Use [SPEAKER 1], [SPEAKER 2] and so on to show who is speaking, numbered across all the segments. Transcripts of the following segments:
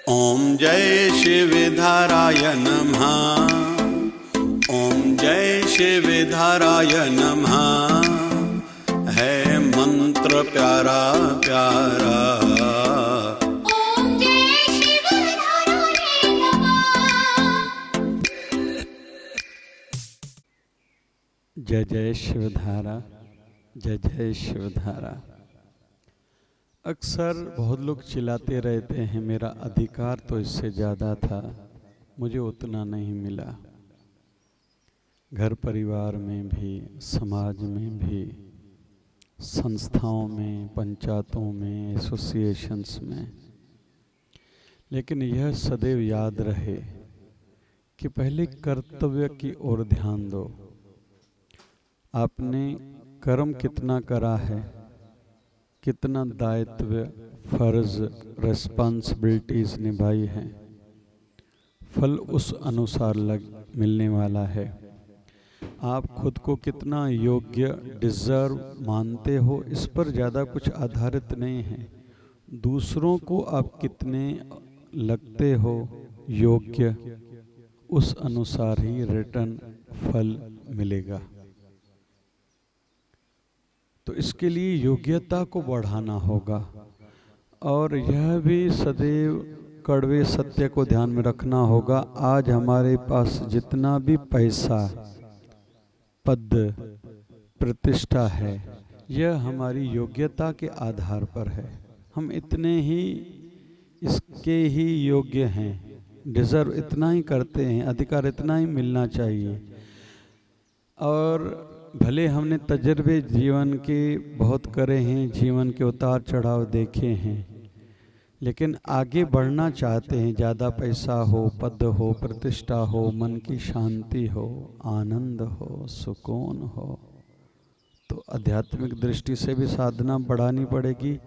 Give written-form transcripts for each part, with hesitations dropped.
[SPEAKER 1] ओम जय शिवधाराय नमः। ओम जय शिवधाराय नमः। है मंत्र प्यारा प्यारा।
[SPEAKER 2] ओम जय शिवधाराय नमः।
[SPEAKER 3] जय जय शिवधारा, जय जय शिवधारा। अक्सर बहुत लोग चिल्लाते रहते हैं मेरा अधिकार तो इससे ज़्यादा था, मुझे उतना नहीं मिला। घर परिवार में भी, समाज में भी, संस्थाओं में, पंचायतों में, एसोसिएशंस में। लेकिन यह सदैव याद रहे कि पहले कर्तव्य की ओर ध्यान दो। आपने कर्म कितना करा है, कितना दायित्व, फर्ज, रिस्पॉन्सिबिलिटीज निभाई हैं, फल उस अनुसार मिलने वाला है। आप खुद को कितना योग्य, डिजर्व मानते हो, इस पर ज़्यादा कुछ आधारित नहीं है। दूसरों को आप कितने लगते हो योग्य, उस अनुसार ही रिटर्न फल मिलेगा। तो इसके लिए योग्यता को बढ़ाना होगा और यह भी सदैव कड़वे सत्य को ध्यान में रखना होगा। आज हमारे पास जितना भी पैसा, पद, प्रतिष्ठा है, यह हमारी योग्यता के आधार पर है। हम इतने ही इसके ही योग्य हैं, डिजर्व इतना ही करते हैं, अधिकार इतना ही मिलना चाहिए। और भले हमने तजर्बे जीवन के बहुत करे हैं, जीवन के उतार चढ़ाव देखे हैं, लेकिन आगे बढ़ना चाहते हैं। ज़्यादा पैसा हो, पद हो, प्रतिष्ठा हो, मन की शांति हो, आनंद हो, सुकून हो, तो आध्यात्मिक दृष्टि से भी साधना बढ़ानी पड़ेगी,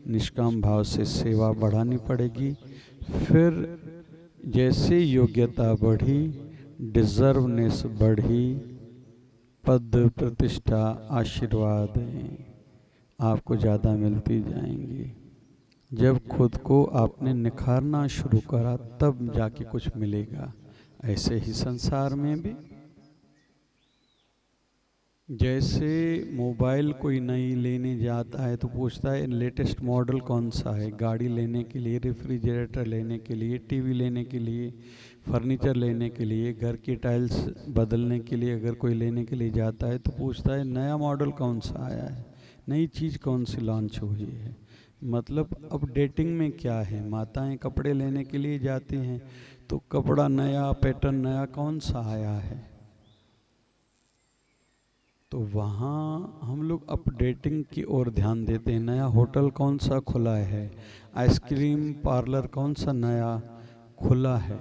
[SPEAKER 3] निष्काम भाव से सेवा बढ़ानी पड़ेगी। फिर जैसे योग्यता बढ़ी, डिजर्वनेस बढ़ी, पद, प्रतिष्ठा, आशीर्वाद आपको ज़्यादा मिलती जाएंगी। जब खुद को आपने निखारना शुरू करा तब जाके कुछ मिलेगा। ऐसे ही संसार में भी जैसे मोबाइल कोई नई लेने जाता है तो पूछता है लेटेस्ट मॉडल कौन सा है। गाड़ी लेने के लिए, रेफ्रिजरेटर लेने के लिए, टीवी लेने के लिए, फर्नीचर लेने के लिए, घर की टाइल्स बदलने के लिए अगर कोई लेने के लिए जाता है तो पूछता है नया मॉडल कौन सा आया है, नई चीज़ कौन सी लॉन्च हुई है। मतलब अपडेटिंग में क्या है। माताएं कपड़े लेने के लिए जाती हैं तो कपड़ा नया, पैटर्न नया कौन सा आया है, तो वहाँ हम लोग अपडेटिंग की ओर ध्यान देते हैं। नया होटल कौन सा खुला है, आइसक्रीम पार्लर कौन सा नया खुला है,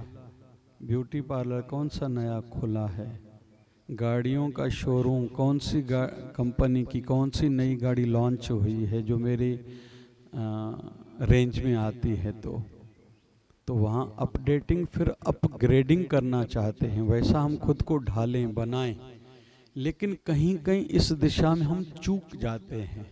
[SPEAKER 3] ब्यूटी पार्लर कौन सा नया खुला है, गाड़ियों का शोरूम कौन सी कंपनी की कौन सी नई गाड़ी लॉन्च हुई है जो मेरे रेंज में आती है। तो वहाँ अपडेटिंग, फिर अपग्रेडिंग करना चाहते हैं। वैसा हम खुद को ढालें, बनाएं, लेकिन कहीं कहीं इस दिशा में हम चूक जाते हैं।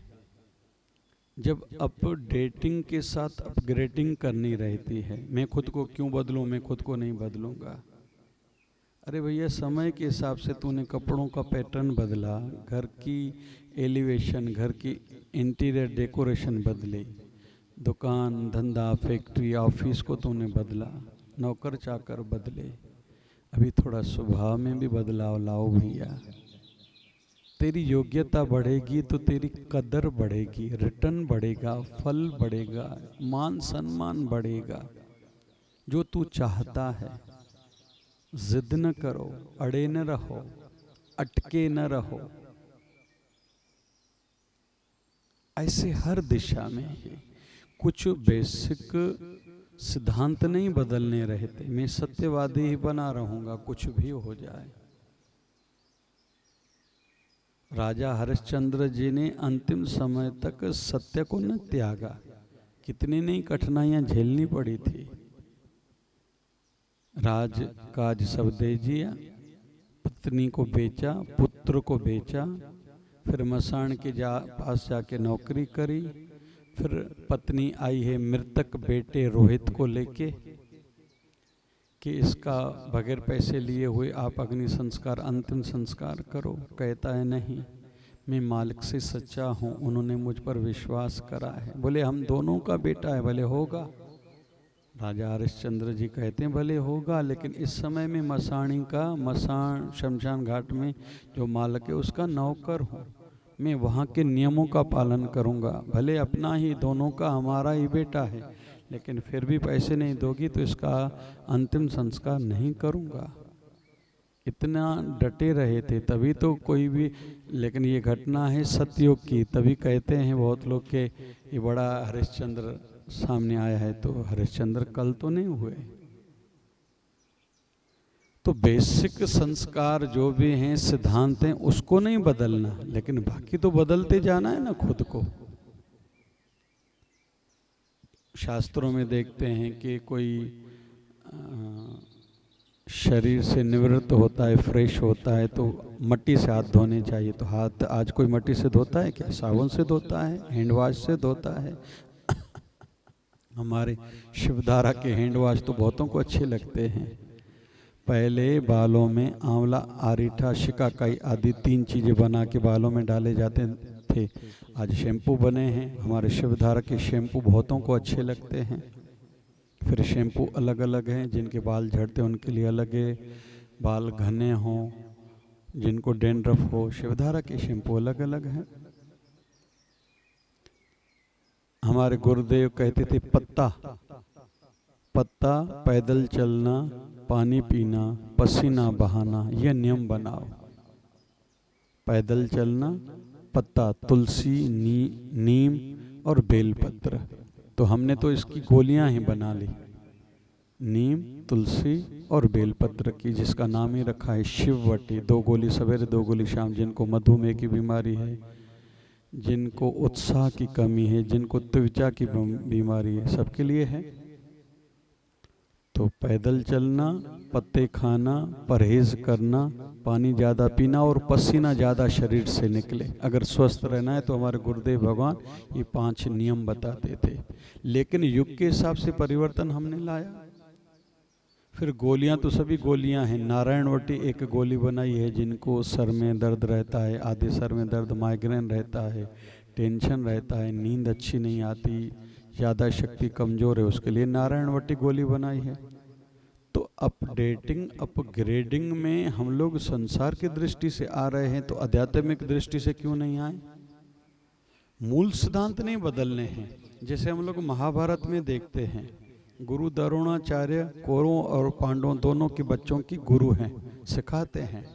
[SPEAKER 3] जब अपडेटिंग के साथ अपग्रेडिंग करनी रहती है, मैं खुद को क्यों बदलूं, मैं खुद को नहीं बदलूंगा। अरे भैया, समय के हिसाब से तूने कपड़ों का पैटर्न बदला, घर की एलिवेशन, घर की इंटीरियर डेकोरेशन बदली, दुकान, धंधा, फैक्ट्री, ऑफिस को तूने बदला, नौकर चाकर बदले, अभी थोड़ा स्वभाव में भी बदलाव लाओ भैया। तेरी योग्यता बढ़ेगी तो तेरी कदर बढ़ेगी, रिटर्न बढ़ेगा, फल बढ़ेगा, मान सम्मान बढ़ेगा। जो तू चाहता है, जिद न करो, अड़े न रहो, अटके न रहो। ऐसे हर दिशा में ही कुछ बेसिक सिद्धांत नहीं बदलने रहते। मैं सत्यवादी ही बना रहूंगा, कुछ भी हो जाए। राजा हरिश्चंद्र जी ने अंतिम समय तक सत्य को न त्यागा। कितनी नई कठिनाइयां झेलनी पड़ी थी। राज काज सब दे दिया, पत्नी को बेचा, पुत्र को बेचा, फिर मसान के पास जाके नौकरी करी, फिर पत्नी आई है मृतक बेटे रोहित को लेके, कि इसका बगैर पैसे लिए हुए आप अग्नि संस्कार अंतिम संस्कार करो। कहता है नहीं, मैं मालिक से सच्चा हूँ, उन्होंने मुझ पर विश्वास करा है। बोले हम दोनों का बेटा है, भले होगा। राजा हरिश्चंद्र जी कहते हैं भले होगा, लेकिन इस समय में मसाणी का, मसान शमशान घाट में जो मालिक है उसका नौकर हूँ। मैं वहाँ के नियमों का पालन करूँगा। भले अपना ही, दोनों का हमारा ही बेटा है, लेकिन फिर भी पैसे नहीं दोगी तो इसका अंतिम संस्कार नहीं करूँगा। इतना डटे रहे थे, तभी तो कोई भी। लेकिन ये घटना है सतयुग की, तभी कहते हैं बहुत लोग के ये बड़ा हरिश्चंद्र सामने आया है। तो हरिश्चंद्र कल तो नहीं हुए। तो बेसिक संस्कार जो भी हैं, सिद्धांत हैं, उसको नहीं बदलना, लेकिन बाकी तो बदलते जाना है ना खुद को। शास्त्रों में देखते हैं कि कोई शरीर से निवृत्त होता है, फ्रेश होता है, तो मट्टी से हाथ धोने चाहिए। तो हाथ आज कोई मट्टी से धोता है क्या? साबुन से धोता है, हैंड वॉश से धोता है। हमारे शिवधारा के हैंड वॉश तो बहुतों को अच्छे लगते हैं। पहले बालों में आंवला, आरीठा, शिकाकाई आदि 3 चीज़ें बना के बालों में डाले जाते थे। आज शैम्पू बने हैं। हमारे शिवधारा के शैम्पू बहुतों को अच्छे लगते हैं। फिर शैम्पू अलग अलग हैं, जिनके बाल झड़ते हैं उनके लिए अलग है, बाल घने हों, जिनको डैंड्रफ हो, शिवधारा के शैम्पू अलग अलग हैं। हमारे गुरुदेव कहते थे पत्ता पत्ता, पैदल चलना, पानी पीना, पसीना बहाना, यह नियम बनाओ। पैदल चलना, पत्ता, तुलसी, नीम और बेलपत्र। तो हमने तो इसकी गोलियां ही बना ली, नीम, तुलसी और बेलपत्र की, जिसका नाम ही रखा है शिववटी। 2 गोली सवेरे, 2 गोली शाम। जिनको मधुमेह की बीमारी है, जिनको उत्साह की कमी है, जिनको त्वचा की बीमारी है, सबके लिए है। तो पैदल चलना, पत्ते खाना, परहेज करना, पानी ज़्यादा पीना और पसीना ज़्यादा शरीर से निकले। अगर स्वस्थ रहना है तो हमारे गुरुदेव भगवान ये 5 नियम बताते थे। लेकिन युग के हिसाब से परिवर्तन हमने लाया। फिर गोलियां तो सभी गोलियां हैं। नारायणवटी एक गोली बनाई है, जिनको सर में दर्द रहता है, आधे सर में दर्द, माइग्रेन रहता है, टेंशन रहता है, नींद अच्छी नहीं आती, ज़्यादा शक्ति कमज़ोर है, उसके लिए नारायणवटी गोली बनाई है। तो अपडेटिंग, अपग्रेडिंग में हम लोग संसार की दृष्टि से आ रहे हैं, तो आध्यात्मिक दृष्टि से क्यों नहीं आए? मूल सिद्धांत नहीं बदलने हैं। जैसे हम लोग महाभारत में देखते हैं, गुरु द्रोणाचार्य कौरवों और पांडवों दोनों के बच्चों की गुरु हैं, सिखाते हैं।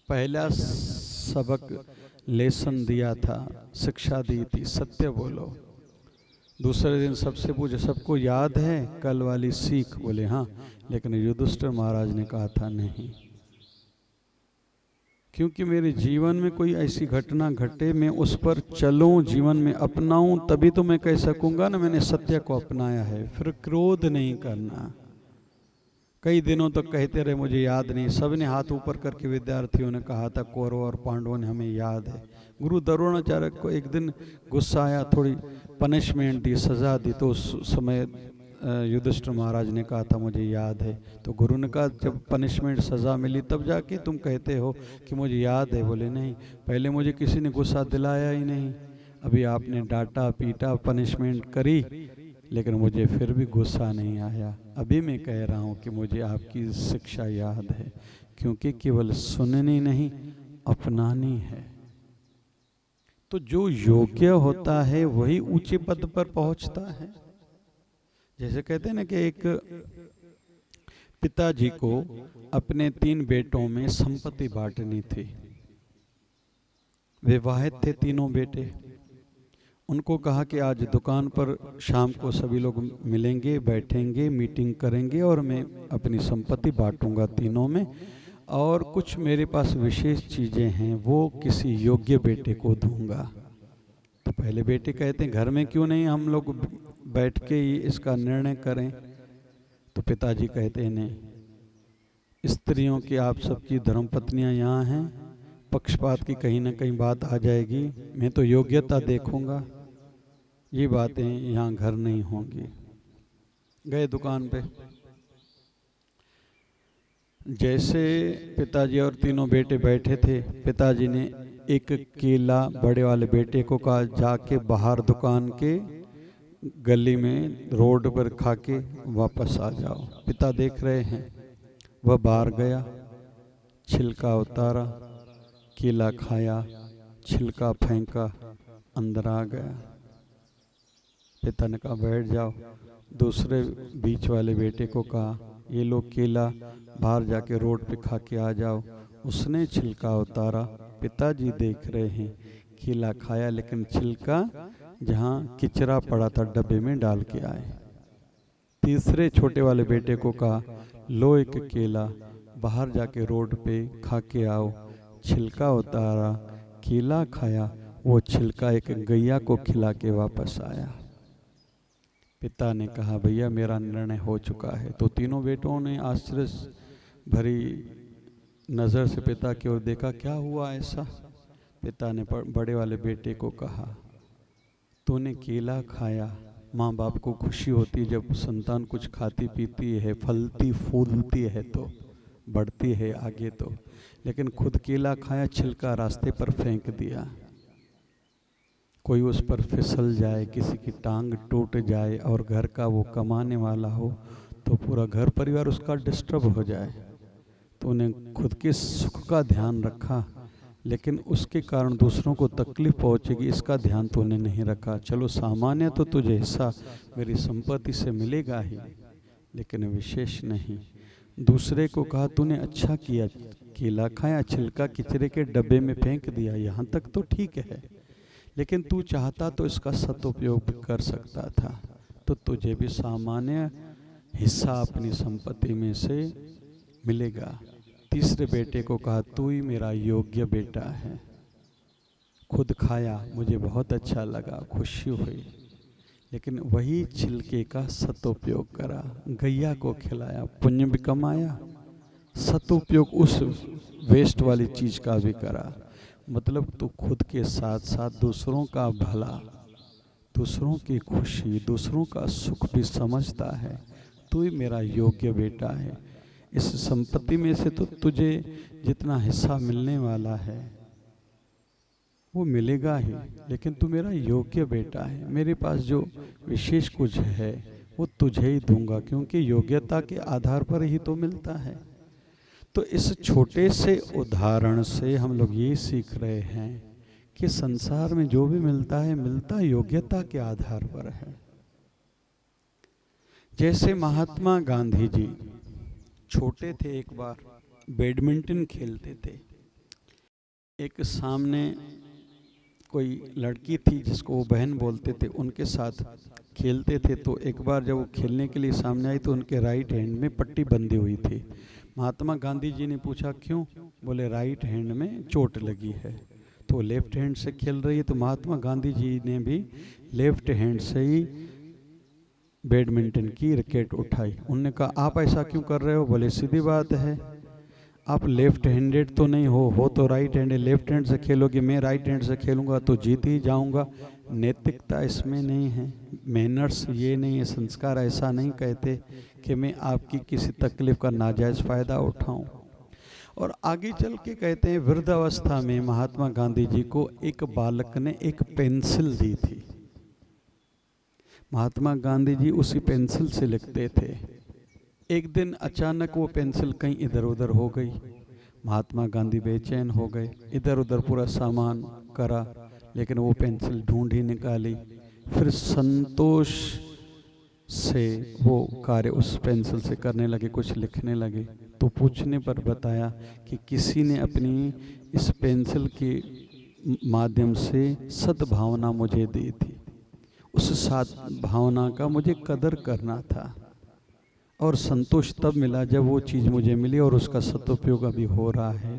[SPEAKER 3] पहला सबक लेसन दिया था, शिक्षा दी थी, सत्य बोलो। दूसरे दिन सबसे पूछे, सबको याद है कल वाली सीख? बोले हाँ। लेकिन युधिष्ठिर महाराज ने कहा था नहीं, क्योंकि मेरे जीवन में कोई ऐसी घटना घटे, मैं उस पर चलूं, जीवन में अपनाऊं, तभी तो मैं कह सकूंगा ना मैंने सत्य को अपनाया है। फिर क्रोध नहीं करना। कई दिनों तक कहते रहे मुझे याद नहीं। सबने हाथ ऊपर करके विद्यार्थियों ने कहा था, कौरव और पांडवों ने हमें याद है। गुरु द्रोणाचार्य को एक दिन गुस्सा आया, थोड़ी पनिशमेंट दी, सजा दी। तो उस समय युधिष्ठिर महाराज ने कहा था मुझे याद है। तो गुरु ने कहा जब पनिशमेंट, सजा मिली, तब जाके तुम कहते हो कि मुझे याद है। बोले नहीं, पहले मुझे किसी ने गुस्सा दिलाया ही नहीं। अभी आपने डांटा, पीटा, पनिशमेंट करी, लेकिन मुझे फिर भी गुस्सा नहीं आया। अभी मैं कह रहा हूँ कि मुझे आपकी शिक्षा याद है, क्योंकि केवल सुननी नहीं, अपनानी है। तो जो योग्य होता है वही ऊंचे पद पर पहुंचता है। जैसे कहते हैं ना कि एक पिताजी को अपने 3 बेटों में संपत्ति बांटनी थी। विवाहित थे तीनों बेटे। उनको कहा कि आज दुकान पर शाम को सभी लोग मिलेंगे, बैठेंगे, मीटिंग करेंगे और मैं अपनी संपत्ति बांटूंगा तीनों में, और कुछ मेरे पास विशेष चीज़ें हैं वो किसी योग्य बेटे को दूंगा। तो पहले बेटे कहते हैं घर में क्यों नहीं हम लोग बैठ के ही इसका निर्णय करें? तो पिताजी कहते हैं नहीं, स्त्रियों की आप सबकी धर्मपत्नियां यहाँ हैं, पक्षपात की कहीं ना कहीं बात आ जाएगी, मैं तो योग्यता देखूंगा, ये बातें यहाँ घर नहीं होंगी। गए दुकान पे, जैसे पिताजी और तीनों बेटे बैठे थे, पिताजी ने एक केला बड़े वाले बेटे को कहा, जाके बाहर दुकान के गली में रोड पर खा के वापस आ जाओ। पिता देख रहे हैं, वह बाहर गया, छिलका उतारा, केला खाया, छिलका फेंका, अंदर आ गया। पिता ने कहा बैठ जाओ। दूसरे बीच वाले बेटे को कहा, ये लो केला, बाहर जाके रोड पे खा के आ जाओ। उसने छिलका उतारा, पिताजी देख रहे हैं, केला खाया, लेकिन छिलका जहाँ किचरा पड़ा था डब्बे में डाल के आए। तीसरे छोटे वाले बेटे को कहा, लो एक केला, बाहर जाके रोड पे खा के आओ। छिलका उतारा, केला खाया, वो छिलका एक गैया को खिला के वापस आया। पिता ने कहा भैया मेरा निर्णय हो चुका है। तो तीनों बेटों ने आश्चर्य भरी नज़र से पिता की ओर देखा, क्या हुआ ऐसा? पिता ने बड़े वाले बेटे को कहा, तूने केला खाया, माँ बाप को खुशी होती जब संतान कुछ खाती पीती है, फलती फूलती है तो बढ़ती है आगे तो, लेकिन खुद केला खाया, छिलका रास्ते पर फेंक दिया। कोई उस पर फिसल जाए, किसी की टांग टूट जाए और घर का वो कमाने वाला हो तो पूरा घर परिवार उसका डिस्टर्ब हो जाए। तो उन्हें खुद के सुख का ध्यान रखा, लेकिन उसके कारण दूसरों को तकलीफ पहुंचेगी इसका ध्यान तो उन्हें नहीं रखा। चलो सामान्य तो तुझे हिस्सा मेरी संपत्ति से मिलेगा ही, लेकिन विशेष नहीं। दूसरे को कहा तूने अच्छा किया, केला खाया, छिलका किचरे के डब्बे में फेंक दिया, यहाँ तक तो ठीक है, लेकिन तू चाहता तो इसका सदुपयोग कर सकता था, तो तुझे भी सामान्य हिस्सा अपनी संपत्ति में से मिलेगा। तीसरे बेटे को कहा तू ही मेरा योग्य बेटा है। खुद खाया, मुझे बहुत अच्छा लगा, खुशी हुई, लेकिन वही छिलके का सदुपयोग करा, गैया को खिलाया, पुण्य भी कमाया, सदुपयोग उस वेस्ट वाली चीज़ का भी करा। मतलब तू खुद के साथ साथ दूसरों का भला, दूसरों की खुशी, दूसरों का सुख भी समझता है। तू ही मेरा योग्य बेटा है। इस संपत्ति में से तो तुझे जितना हिस्सा मिलने वाला है वो मिलेगा ही, लेकिन तू मेरा योग्य बेटा है। मेरे पास जो विशेष कुछ है वो तुझे ही दूंगा, क्योंकि योग्यता के आधार पर ही तो मिलता है। तो इस छोटे से उदाहरण से हम लोग ये सीख रहे हैं कि संसार में जो भी मिलता है, मिलता योग्यता के आधार पर है। जैसे महात्मा गांधी जी छोटे थे, एक बार बैडमिंटन खेलते थे। एक सामने कोई लड़की थी जिसको वो बहन बोलते थे, उनके साथ खेलते थे। तो एक बार जब वो खेलने के लिए सामने आई तो उनके राइट हैंड में पट्टी बंधी हुई थी। महात्मा गांधी जी ने पूछा क्यों? बोले राइट हैंड में चोट लगी है। तो लेफ्ट हैंड से खेल रही है, तो महात्मा गांधी जी ने भी लेफ्ट हैंड से ही बैडमिंटन की रैकेट उठाई। उन्होंने कहा आप ऐसा क्यों कर रहे हो? बोले सीधी बात है, आप लेफ्ट हैंडेड तो नहीं हो तो राइट हैंडेड, लेफ्ट हैंड से खेलोगे, मैं राइट हैंड से खेलूंगा तो जीत ही जाऊंगा। नैतिकता इसमें नहीं है, मैनर्स ये नहीं है, संस्कार ऐसा नहीं कहते कि मैं आपकी किसी तकलीफ का नाजायज़ फ़ायदा उठाऊं। और आगे चल के कहते हैं वृद्धावस्था में महात्मा गांधी जी को एक बालक ने एक पेंसिल दी थी। महात्मा गांधी जी उसी पेंसिल से लिखते थे। एक दिन अचानक वो पेंसिल कहीं इधर उधर हो गई। महात्मा गांधी बेचैन हो गए, इधर उधर पूरा सामान करा, लेकिन वो पेंसिल ढूंढ ही निकाली। फिर संतोष से वो कार्य उस पेंसिल से करने लगे, कुछ लिखने लगे। तो पूछने पर बताया कि किसी ने अपनी इस पेंसिल के माध्यम से सद्भावना मुझे दी थी, उस सद्भावना का मुझे कदर करना था, और संतोष तब मिला जब वो चीज़ मुझे मिली और उसका सदुपयोग अभी हो रहा है।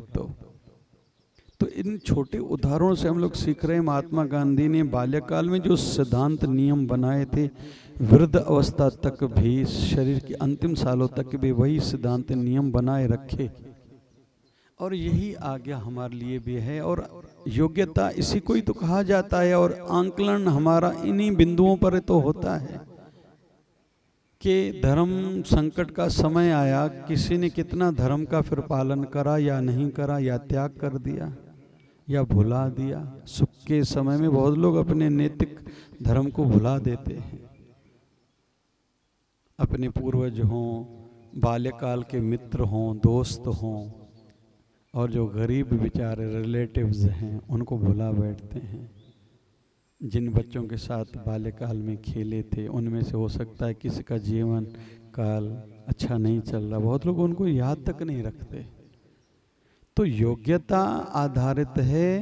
[SPEAKER 3] तो इन छोटे उदाहरणों से हम लोग सीख रहे हैं महात्मा गांधी ने बाल्यकाल में जो सिद्धांत नियम बनाए थे, वृद्ध अवस्था तक भी, शरीर के अंतिम सालों तक भी वही सिद्धांत नियम बनाए रखे, और यही आज्ञा हमारे लिए भी है। और योग्यता इसी को ही तो कहा जाता है, और आंकलन हमारा इन्हीं बिंदुओं पर तो होता है। कि धर्म संकट का समय आया, किसी ने कितना धर्म का फिर पालन करा या नहीं करा, या त्याग कर दिया या भुला दिया। सुख के समय में बहुत लोग अपने नैतिक धर्म को भुला देते हैं। अपने पूर्वज हों, बाल्यकाल के मित्र हों, दोस्त हों, और जो गरीब बेचारे रिलेटिव्स हैं उनको भुला बैठते हैं। जिन बच्चों के साथ बाल्यकाल में खेले थे उनमें से हो सकता है किसी का जीवन काल अच्छा नहीं चल रहा, बहुत लोग उनको याद तक नहीं रखते। तो योग्यता आधारित है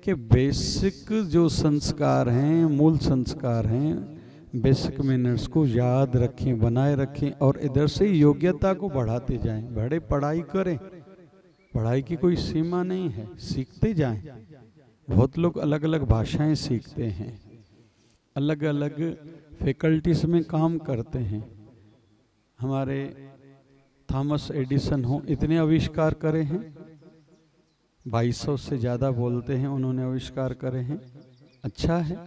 [SPEAKER 3] कि बेसिक जो संस्कार हैं, मूल संस्कार हैं, बेसिक मैनर्स को याद रखें, बनाए रखें, और इधर से योग्यता को बढ़ाते जाएं। बड़े पढ़ाई करें, पढ़ाई की कोई सीमा नहीं है, सीखते जाएं। बहुत लोग अलग अलग भाषाएं सीखते हैं, अलग अलग फैकल्टीज में काम करते हैं। हमारे थॉमस एडिसन हो, इतने आविष्कार करे हैं, 2200 से ज़्यादा बोलते हैं उन्होंने आविष्कार करे हैं। अच्छा है,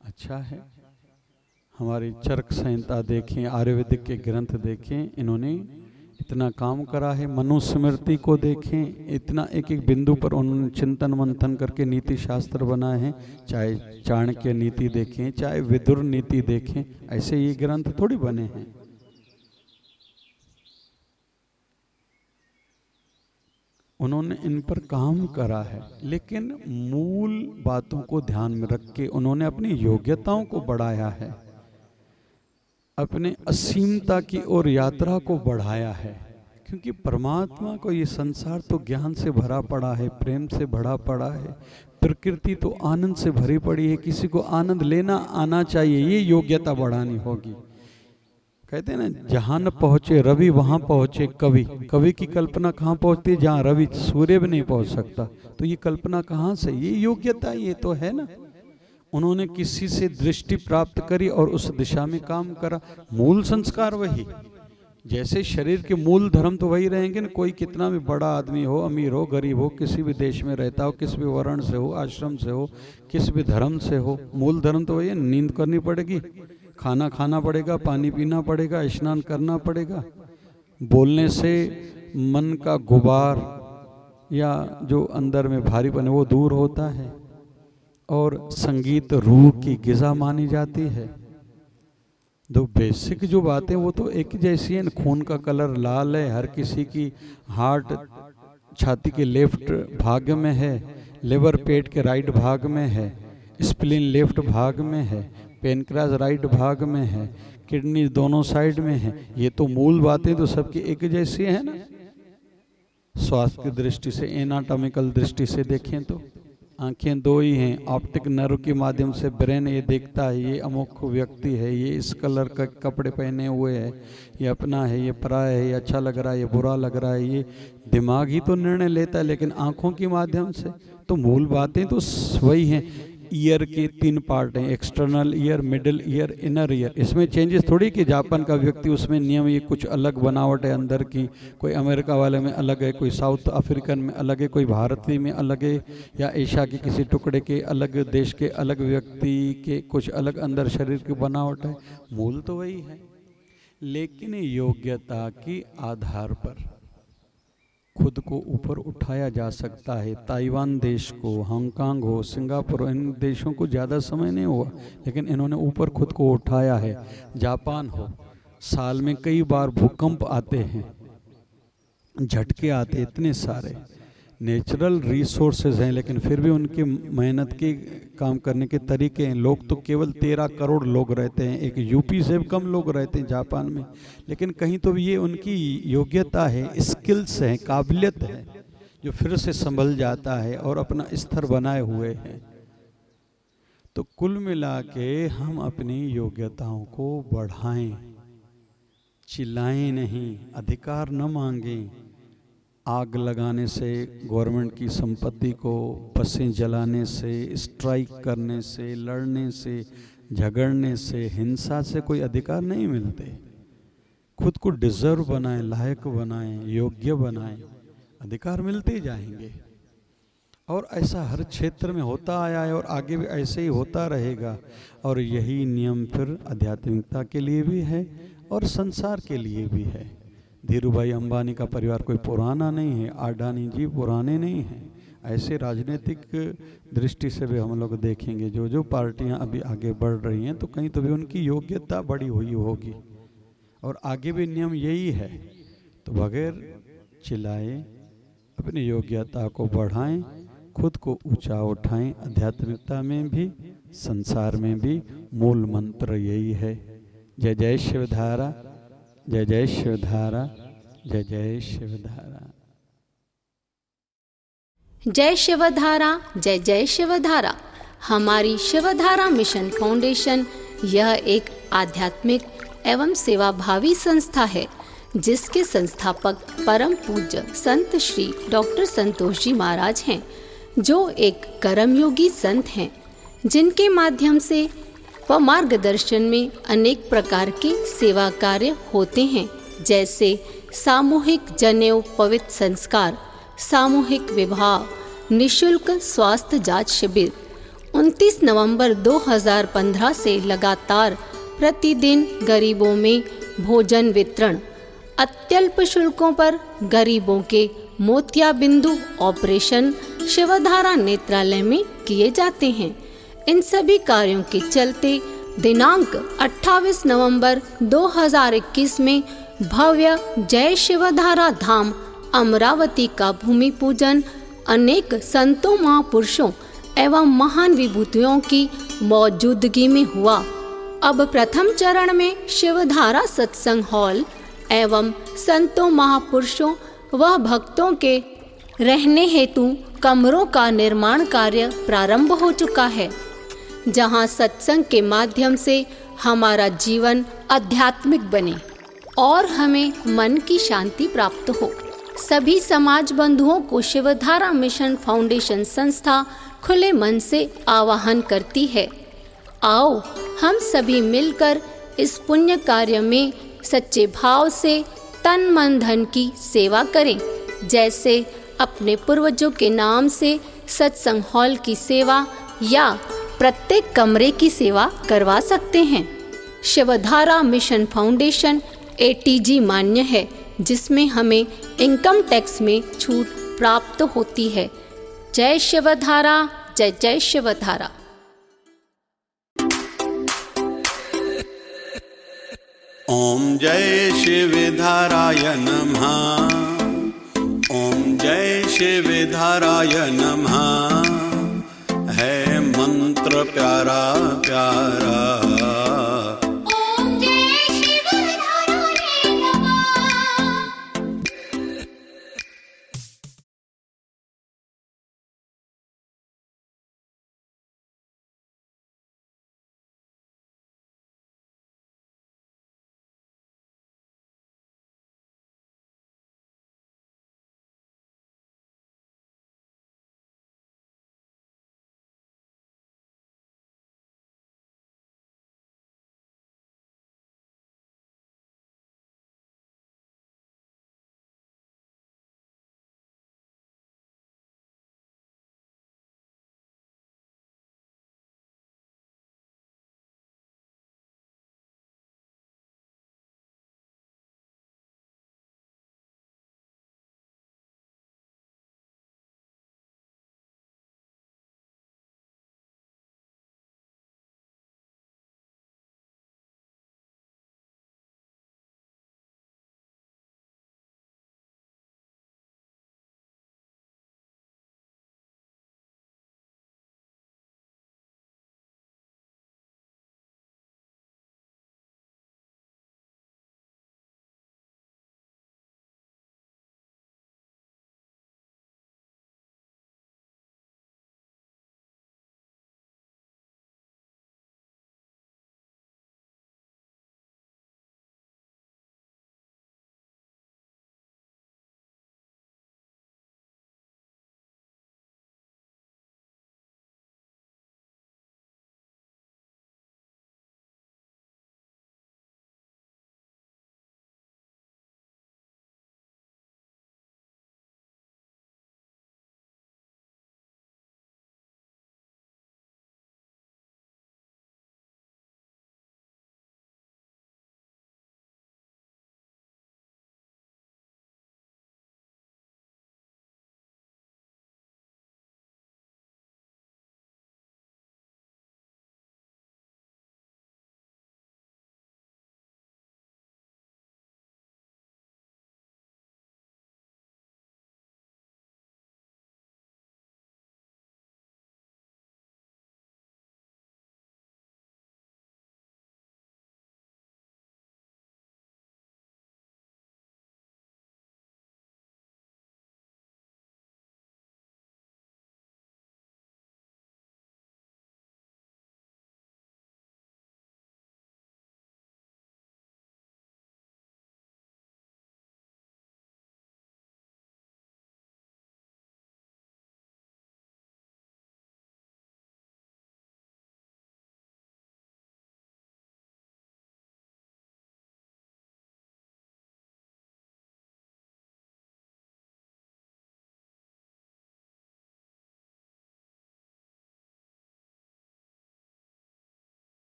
[SPEAKER 3] अच्छा है। हमारी चरक संहिता देखें, आयुर्वेदिक के ग्रंथ देखें, इन्होंने इतना काम करा है। मनुस्मृति को देखें, इतना एक एक बिंदु पर उन्होंने चिंतन मंथन करके नीति शास्त्र बनाए हैं। चाहे चाणक्य नीति देखें, चाहे विदुर नीति देखें, ऐसे ये ग्रंथ थोड़ी बने हैं। उन्होंने इन पर काम करा है, लेकिन मूल बातों को ध्यान में रख के उन्होंने अपनी योग्यताओं को बढ़ाया है, अपने असीमता की ओर यात्रा को बढ़ाया है। क्योंकि परमात्मा को ये संसार तो ज्ञान से भरा पड़ा है, प्रेम से भरा पड़ा है, प्रकृति तो आनंद से भरी पड़ी है। किसी को आनंद लेना आना चाहिए, ये योग्यता बढ़ानी होगी। कहते हैं ना, जहाँ न पहुँचे रवि वहाँ पहुँचे कवि। कवि की कल्पना कहाँ पहुँचती है? जहाँ रवि सूर्य भी नहीं पहुँच सकता। तो ये कल्पना कहाँ से? ये योग्यता, ये तो है ना। उन्होंने किसी से दृष्टि प्राप्त करी और उस दिशा में काम करा। मूल संस्कार वही, जैसे शरीर के मूल धर्म तो वही रहेंगे ना। कोई कितना भी बड़ा आदमी हो, अमीर हो, गरीब हो, किसी भी देश में रहता हो, किसी भी वर्ण से हो, आश्रम से हो, किसी भी धर्म से हो, मूल धर्म तो वही है। नींद करनी पड़ेगी, खाना खाना पड़ेगा, पानी पीना पड़ेगा, स्नान करना पड़ेगा। बोलने से मन का गुबार या जो अंदर में भारीपन है वो दूर होता है। और संगीत रूह की ग़िज़ा मानी जाती है। दो बेसिक जो बातें वो तो एक जैसी है। खून का कलर लाल है, हर किसी की हार्ट छाती के लेफ्ट भाग में है, लिवर पेट के राइट भाग में है, स्प्लीन लेफ्ट भाग में है, पेनक्रियास राइट भाग में है, किडनी दोनों साइड में है। ये तो मूल बातें तो सबकी एक जैसी है ना। स्वास्थ्य की दृष्टि से, एनाटॉमिकल दृष्टि से देखें तो आंखें दो ही हैं। ऑप्टिक नर्व के माध्यम से ब्रेन ये देखता है, ये अमुक व्यक्ति है, ये इस कलर का कपड़े पहने हुए है, ये अपना है, ये पराया है, ये अच्छा लग रहा है, ये बुरा लग रहा है। ये दिमाग ही तो निर्णय लेता है, लेकिन आंखों के माध्यम से। तो मूल बातें तो वही हैं। ईयर के 3 पार्ट हैं, external ear, middle ear, inner ear. इसमें चेंजेस थोड़ी कि जापान का व्यक्ति उसमें नियम ये कुछ अलग बनावट है अंदर की, कोई अमेरिका वाले में अलग है, कोई साउथ अफ्रीकन में अलग है, कोई भारतीय में अलग है, या एशिया के किसी टुकड़े के अलग देश के अलग व्यक्ति के कुछ अलग अंदर शरीर की बनावट है। मूल तो वही है, लेकिन योग्यता के आधार पर खुद को ऊपर उठाया जा सकता है। ताइवान देश को, हांगकांग हो, सिंगापुर, इन देशों को ज़्यादा समय नहीं हुआ, लेकिन इन्होंने ऊपर खुद को उठाया है। जापान हो, साल में कई बार भूकंप आते हैं, झटके आते, इतने सारे नेचुरल रिसोर्सेज हैं, लेकिन फिर भी उनकी मेहनत के काम करने के तरीके हैं। लोग तो केवल 13 करोड़ लोग रहते हैं, एक यूपी से भी कम लोग रहते हैं जापान में, लेकिन कहीं तो ये उनकी योग्यता है, स्किल्स हैं, काबिलियत है, जो फिर से संभल जाता है और अपना स्तर बनाए हुए हैं। तो कुल मिला के हम अपनी योग्यताओं को बढ़ाएं, चिल्लाएं नहीं, अधिकार न मांगें। आग लगाने से, गवर्नमेंट की संपत्ति को बसें जलाने से, स्ट्राइक करने से, लड़ने से, झगड़ने से, हिंसा से कोई अधिकार नहीं मिलते। खुद को डिजर्व बनाएं, लायक बनाएं, योग्य बनाएं, अधिकार मिलते जाएंगे। और ऐसा हर क्षेत्र में होता आया है और आगे भी ऐसे ही होता रहेगा। और यही नियम फिर आध्यात्मिकता के लिए भी है और संसार के लिए भी है। धीरू भाई अंबानी का परिवार कोई पुराना नहीं है, अडानी जी पुराने नहीं हैं। ऐसे राजनीतिक दृष्टि से भी हम लोग देखेंगे जो जो पार्टियां अभी आगे बढ़ रही हैं तो कहीं तो भी उनकी योग्यता बढ़ी हुई होगी और आगे भी नियम यही है। तो बगैर चिल्लाए अपनी योग्यता को बढ़ाएं, खुद को ऊंचा उठाएं। आध्यात्मिकता में भी संसार में भी मूल मंत्र यही है। जय जय शिवधारा, जय जय शिवधारा, जय जय शिवधारा।
[SPEAKER 4] जय शिवधारा, जय जय शिवधारा। हमारी शिवधारा मिशन फाउंडेशन यह एक आध्यात्मिक एवं सेवाभावी संस्था है जिसके संस्थापक परम पूज्य संत श्री डॉक्टर संतोष जी महाराज हैं, जो एक कर्मयोगी संत हैं जिनके माध्यम से व मार्गदर्शन में अनेक प्रकार के सेवा कार्य होते हैं, जैसे सामूहिक जनेऊ पवित्र संस्कार, सामूहिक विवाह, निशुल्क स्वास्थ्य जांच शिविर। 29 नवंबर 2015 से लगातार प्रतिदिन गरीबों में भोजन वितरण, अत्यल्प शुल्कों पर गरीबों के मोतियाबिंदु ऑपरेशन शिवधारा नेत्रालय में किए जाते हैं। इन सभी कार्यों के चलते दिनांक 28 नवंबर 2021 में भव्य जय शिवधारा धाम अमरावती का भूमि पूजन अनेक संतों, महापुरुषों एवं महान विभूतियों की मौजूदगी में हुआ। अब प्रथम चरण में शिवधारा सत्संग हॉल एवं संतों, महापुरुषों व भक्तों के रहने हेतु कमरों का निर्माण कार्य प्रारंभ हो चुका है, जहां सत्संग के माध्यम से हमारा जीवन आध्यात्मिक बने और हमें मन की शांति प्राप्त हो। सभी समाज बंधुओं को शिवधारा मिशन फाउंडेशन संस्था खुले मन से आवाहन करती है। आओ हम सभी मिलकर इस पुण्य कार्य में सच्चे भाव से तन मन धन की सेवा करें, जैसे अपने पूर्वजों के नाम से सत्संग हॉल की सेवा या प्रत्येक कमरे की सेवा करवा सकते हैं। शिवधारा मिशन फाउंडेशन ATG मान्य है, जिसमें हमें इनकम टैक्स में छूट प्राप्त होती है। जय शिवधारा, जय जय शिवधारा।
[SPEAKER 1] ओम जय शिवधाराय नमः। ओम जय शिवधाराय नमः। है मंत्र प्यारा प्यारा।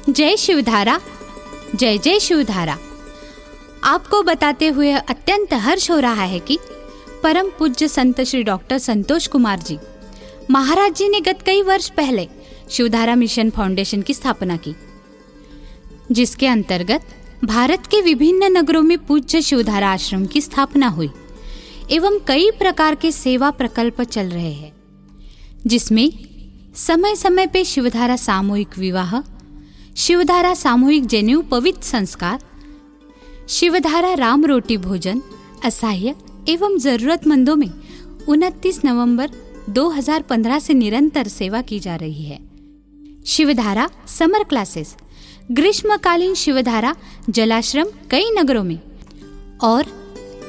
[SPEAKER 5] जय शिवधारा, जय जय शिवधारा। आपको बताते हुए अत्यंत हर्ष हो रहा है कि परम पूज्य संत श्री डॉक्टर संतोष कुमार जी महाराज जी ने गत कई वर्ष पहले शिवधारा मिशन फाउंडेशन की स्थापना की, जिसके अंतर्गत भारत के विभिन्न नगरों में पूज्य शिवधारा आश्रम की स्थापना हुई एवं कई प्रकार के सेवा प्रकल्प चल रहे हैं, जिसमें समय समय पे शिवधारा सामूहिक विवाह, शिवधारा सामूहिक जनेऊ पवित्र संस्कार, शिवधारा राम रोटी भोजन, असहाय एवं जरूरतमंदों में 29 नवंबर 2015 से निरंतर सेवा की जा रही है। शिवधारा समर क्लासेस, ग्रीष्मकालीन शिवधारा जलाश्रम कई नगरों में और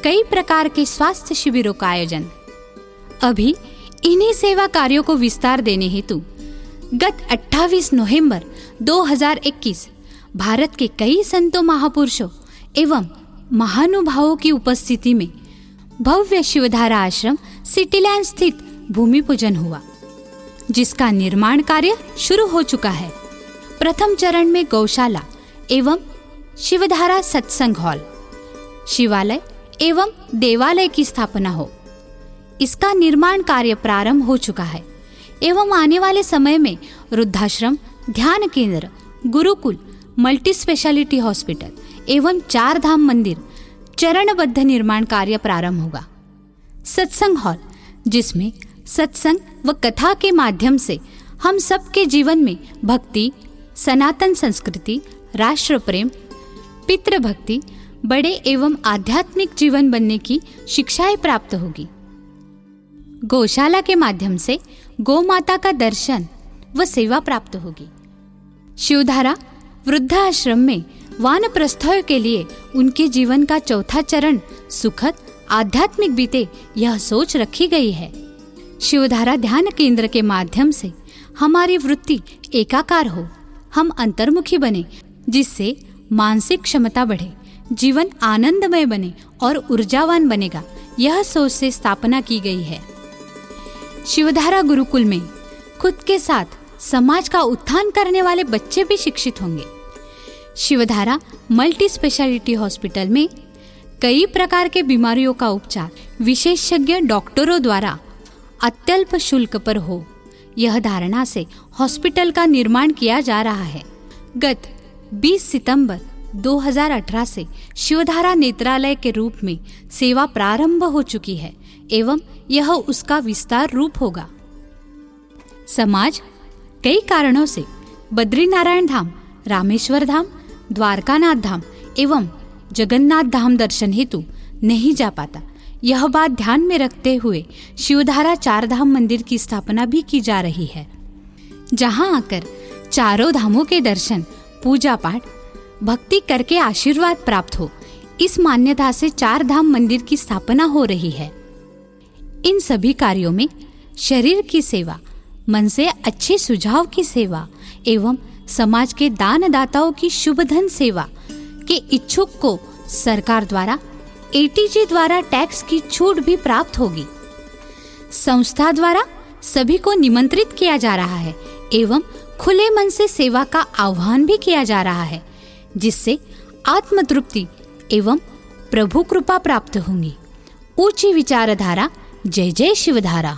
[SPEAKER 5] कई प्रकार के स्वास्थ्य शिविरों का आयोजन। अभी इन्हीं सेवा कार्यों को विस्तार देने हेतु गत 28 नवंबर 2021 भारत के कई संतों, महापुरुषों एवं महानुभावों की उपस्थिति में भव्य शिवधारा आश्रम सिटीलैंड स्थित भूमि पूजन हुआ, जिसका निर्माण कार्य शुरू हो चुका है। प्रथम चरण में गौशाला एवं शिवधारा सत्संग हॉल, शिवालय एवं देवालय की स्थापना हो, इसका निर्माण कार्य प्रारंभ हो चुका है एवं आने वाले समय में वृद्धाश्रम, ध्यान केंद्र, गुरुकुल, मल्टी स्पेशलिटी हॉस्पिटल एवं 4 धाम मंदिर चरणबद्ध निर्माण कार्य प्रारंभ होगा। सत्संग हॉल, जिसमें सत्संग व कथा के माध्यम से हम सबके जीवन में भक्ति, सनातन संस्कृति, राष्ट्र प्रेम, पितृभक्ति, बड़े एवं आध्यात्मिक जीवन बनने की शिक्षाएं प्राप्त होगी। गौशाला के माध्यम से गौ माता का दर्शन व सेवा प्राप्त होगी। शिवधारा वृद्धाश्रम में वानप्रस्थों के लिए उनके जीवन का चौथा चरण सुखद आध्यात्मिक बीते, यह सोच रखी गई है। शिवधारा ध्यान केंद्र के माध्यम से हमारी वृत्ति एकाकार हो, हम अंतर्मुखी बने, जिससे मानसिक क्षमता बढ़े, जीवन आनंदमय बने और ऊर्जावान बनेगा, यह सोच से स्थापना की गई है। शिवधारा गुरुकुल में खुद के साथ समाज का उत्थान करने वाले बच्चे भी शिक्षित होंगे। शिवधारा मल्टी स्पेशलिटी हॉस्पिटल में कई प्रकार के बीमारियों का उपचार विशेषज्ञ डॉक्टरों द्वारा अत्यल्प शुल्क पर हो, यह धारणा से हॉस्पिटल का निर्माण किया जा रहा है। गत 20 सितंबर 2018 से शिवधारा नेत्रालय के रूप में सेवा प्रारंभ हो चुकी है एवं यह उसका विस्तार रूप होगा। समाज कई कारणों से बद्रीनारायण धाम, रामेश्वर धाम, द्वारकानाथ धाम एवं जगन्नाथ धाम दर्शन हेतु नहीं जा पाता। यह बात ध्यान में रखते हुए शिवधारा 4 धाम मंदिर की स्थापना भी की जा रही है, जहां आकर चारों धामों के दर्शन, पूजा पाठ, भक्ति करके आशीर्वाद प्राप्त हो, इस मान्यता से 4 धाम मंदिर की स्थापना हो रही है। इन सभी कार्यों में शरीर की सेवा, मन से अच्छे सुझाव की सेवा एवं समाज के दानदाताओं की शुभ धन सेवा के इच्छुक को सरकार द्वारा एटीजी द्वारा टैक्स की छूट भी प्राप्त होगी। संस्था द्वारा सभी को निमंत्रित किया जा रहा है एवं खुले मन से सेवा का आह्वान भी किया जा रहा है, जिससे आत्मतृप्ति एवं प्रभु कृपा प्राप्त होंगी। ऊंची विचारधारा। जय जय शिवधारा।